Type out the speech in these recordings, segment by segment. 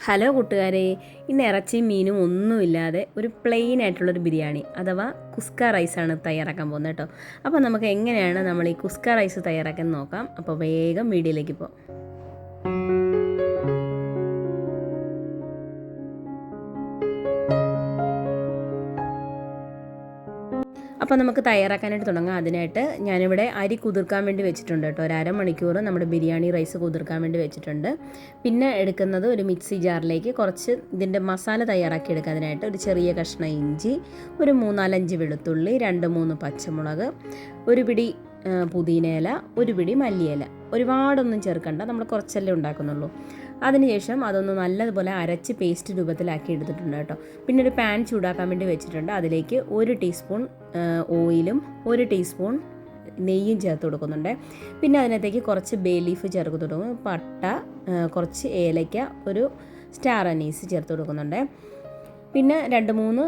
Hello കൂട്ടുകാരെ, ഇന്ന് ഇറച്ചിയും മീനും ഒന്നുമില്ലാതെ ഒരു പ്ലെയിൻ ആയിട്ടുള്ളൊരു ബിരിയാണി അഥവാ കുസ്ക റൈസാണ് തയ്യാറാക്കാൻ പോകുന്നത് കേട്ടോ. അപ്പോൾ നമുക്ക് എങ്ങനെയാണ് നമ്മൾ ഈ കുസ്ക റൈസ് തയ്യാറാക്കാൻ നോക്കാം. അപ്പോൾ വേഗം വീഡിയോയിലേക്ക് പോകാം. അപ്പോൾ നമുക്ക് തയ്യാറാക്കാനായിട്ട് തുടങ്ങാം. അതിനായിട്ട് ഞാനിവിടെ അരി കുതിർക്കാൻ വേണ്ടി വെച്ചിട്ടുണ്ട് കേട്ടോ. ഒരു അരമണിക്കൂർ നമ്മുടെ ബിരിയാണി റൈസ് കുതിർക്കാൻ വേണ്ടി വെച്ചിട്ടുണ്ട്. പിന്നെ എടുക്കുന്നത് ഒരു മിക്സി ജാറിലേക്ക് കുറച്ച് ഇതിൻ്റെ മസാല തയ്യാറാക്കി എടുക്കാനായിട്ട് ഒരു ചെറിയ കഷ്ണം ഇഞ്ചി, ഒരു 3-4 വെളുത്തുള്ളി, 2-3 പച്ചമുളക്, ഒരു പിടി പുതിനയില, ഒരു പിടി മല്ലിയില. ഒരുപാടൊന്നും ചേർക്കണ്ട, നമ്മൾ കുറച്ചല്ലേ ഉണ്ടാക്കുന്നുള്ളൂ. അതിനുശേഷം അതൊന്ന് നല്ലതുപോലെ അരച്ച് പേസ്റ്റ് രൂപത്തിലാക്കി എടുത്തിട്ടുണ്ട് കേട്ടോ. പിന്നെ ഒരു പാൻ ചൂടാക്കാൻ വേണ്ടി വെച്ചിട്ടുണ്ട്. അതിലേക്ക് 1 ടീസ്പൂൺ ഓയിലും 1 ടീസ്പൂൺ നെയ്യും ചേർത്ത് കൊടുക്കുന്നുണ്ട്. പിന്നെ അതിനകത്തേക്ക് കുറച്ച് ബേ ലീഫ് ചേർത്ത് കൊടുക്കും, പട്ട, കുറച്ച് ഏലയ്ക്ക, ഒരു സ്റ്റാർ അനീസ് ചേർത്ത് കൊടുക്കുന്നുണ്ട്. പിന്നെ 2-3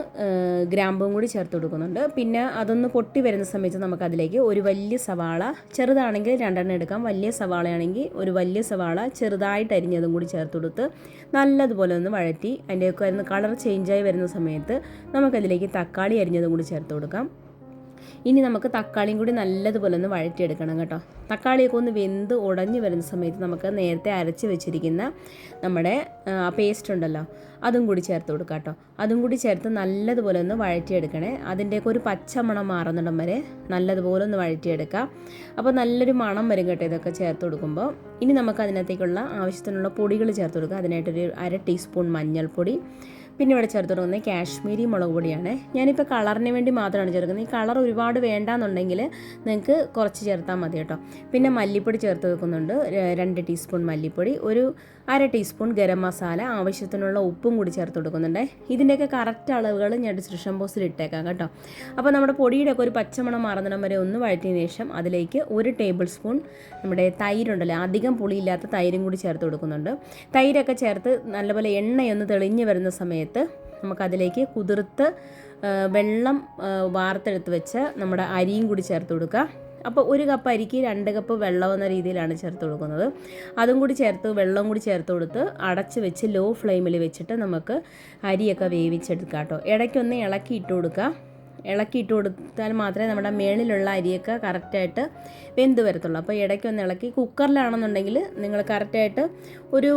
ഗ്രാമ്പും കൂടി ചേർത്ത് കൊടുക്കുന്നുണ്ട്. പിന്നെ അതൊന്ന് പൊട്ടി വരുന്ന സമയത്ത് നമുക്കതിലേക്ക് ഒരു വലിയ സവാള, ചെറുതാണെങ്കിൽ 2 എടുക്കാം, വലിയ സവാളയാണെങ്കിൽ ഒരു വലിയ സവാള ചെറുതായിട്ട് അരിഞ്ഞതും കൂടി ചേർത്ത് കൊടുത്ത് നല്ലതുപോലെ ഒന്ന് വഴറ്റി അതിൻ്റെയൊക്കെ ഒന്ന് കളർ ചേഞ്ചായി വരുന്ന സമയത്ത് നമുക്കതിലേക്ക് തക്കാളി അരിഞ്ഞതും കൂടി ചേർത്ത് കൊടുക്കാം. ഇനി നമുക്ക് തക്കാളിയും കൂടി നല്ലതുപോലെ ഒന്ന് വഴറ്റിയെടുക്കണം കേട്ടോ. തക്കാളിയൊക്കെ ഒന്ന് വെന്ത് ഉടഞ്ഞു വരുന്ന സമയത്ത് നമുക്ക് നേരത്തെ അരച്ച് വെച്ചിരിക്കുന്ന നമ്മുടെ പേസ്റ്റ് ഉണ്ടല്ലോ, അതും കൂടി ചേർത്ത് കൊടുക്കാം കേട്ടോ. അതും കൂടി ചേർത്ത് നല്ലതുപോലെ ഒന്ന് വഴറ്റിയെടുക്കണേ. അതിൻ്റെയൊക്കെ ഒരു പച്ചമണം മാറുന്നിടം വരെ നല്ലതുപോലെ ഒന്ന് വഴറ്റിയെടുക്കാം. അപ്പോൾ നല്ലൊരു മണം വരും കേട്ടോ ഇതൊക്കെ ചേർത്ത് കൊടുക്കുമ്പോൾ. ഇനി നമുക്ക് അതിനകത്തേക്കുള്ള ആവശ്യത്തിനുള്ള പൊടികൾ ചേർത്ത് കൊടുക്കാം. അതിനായിട്ടൊരു 1/2 ടീസ്പൂൺ മഞ്ഞൾപ്പൊടി, പിന്നെ ഇവിടെ ചേർത്ത് കൊടുക്കുന്നത് കാശ്മീരി മുളക് പൊടിയാണ്. ഞാനിപ്പോൾ കളറിന് വേണ്ടി മാത്രമാണ് ചേർക്കുന്നത്. ഈ കളർ ഒരുപാട് വേണ്ടാന്നുണ്ടെങ്കിൽ നിങ്ങൾക്ക് കുറച്ച് ചേർത്താൽ മതി കേട്ടോ. പിന്നെ മല്ലിപ്പൊടി ചേർത്ത് വെക്കുന്നുണ്ട്, 2 ടീസ്പൂൺ മല്ലിപ്പൊടി, ഒരു 1/2 ടീസ്പൂൺ ഗരം മസാല, ആവശ്യത്തിനുള്ള ഉപ്പും കൂടി ചേർത്ത് കൊടുക്കുന്നുണ്ട്. ഇതിൻ്റെയൊക്കെ കറക്റ്റ് അളവുകൾ ഞാൻ ഡിസ്ക്രിപ്ഷൻ ബോക്സിൽ ഇട്ടേക്കാം കേട്ടോ. അപ്പോൾ നമ്മുടെ പൊടിയുടെയൊക്കെ ഒരു പച്ചമണം മാറുന്നിടം വരെ ഒന്ന് വഴറ്റിയതിന് ശേഷം അതിലേക്ക് 1 ടേബിൾ സ്പൂൺ നമ്മുടെ തൈരുണ്ടല്ലോ, അധികം പുളിയില്ലാത്ത തൈരും കൂടി ചേർത്ത് കൊടുക്കുന്നുണ്ട്. തൈരൊക്കെ ചേർത്ത് നല്ലപോലെ എണ്ണയൊന്ന് തെളിഞ്ഞ് വരുന്ന സമയത്ത് നമുക്കതിലേക്ക് കുതിർത്ത് വെള്ളം വാർത്തെടുത്ത് വെച്ച് നമ്മുടെ അരിയും കൂടി ചേർത്ത് കൊടുക്കുക. അപ്പോൾ 1 കപ്പ് അരിക്ക് 2 കപ്പ് വെള്ളം എന്ന രീതിയിലാണ് ചേർത്ത് കൊടുക്കുന്നത്. അതും കൂടി ചേർത്ത് വെള്ളം കൂടി ചേർത്ത് കൊടുത്ത് അടച്ച് വെച്ച് ലോ ഫ്ലെയിമിൽ വെച്ചിട്ട് നമുക്ക് അരിയൊക്കെ വേവിച്ചെടുക്കാം കേട്ടോ. ഇടയ്ക്കൊന്ന് ഇളക്കി ഇട്ട് കൊടുക്കുക. ഇളക്കിയിട്ട് കൊടുത്താൽ മാത്രമേ നമ്മുടെ മേളിലുള്ള അരിയൊക്കെ കറക്റ്റായിട്ട് വെന്ത് വരത്തുള്ളൂ. അപ്പോൾ ഇടയ്ക്കൊന്ന് ഇളക്കി, കുക്കറിലാണെന്നുണ്ടെങ്കിൽ നിങ്ങൾ കറക്റ്റായിട്ട് ഒരു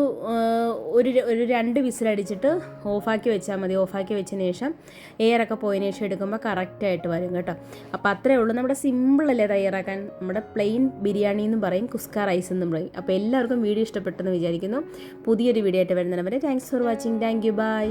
2 വിസിലടിച്ചിട്ട് ഓഫാക്കി വെച്ചാൽ മതി. ഓഫാക്കി വെച്ചതിന് ശേഷം എയറൊക്കെ പോയതിന് ശേഷം എടുക്കുമ്പോൾ കറക്റ്റായിട്ട് വരും കേട്ടോ. അപ്പോൾ അത്രയേ ഉള്ളൂ. നമ്മുടെ സിമ്പിളല്ലേ തയ്യാറാക്കാൻ. നമ്മുടെ പ്ലെയിൻ ബിരിയാണി എന്നും പറയും, കുസ്ക റൈസ് എന്നും പറയും. അപ്പോൾ എല്ലാവർക്കും വീഡിയോ ഇഷ്ടപ്പെട്ടെന്ന് വിചാരിക്കുന്നു. പുതിയൊരു വീഡിയോ ആയിട്ട് വരുന്നവരെ thanks for watching. Thank you, by.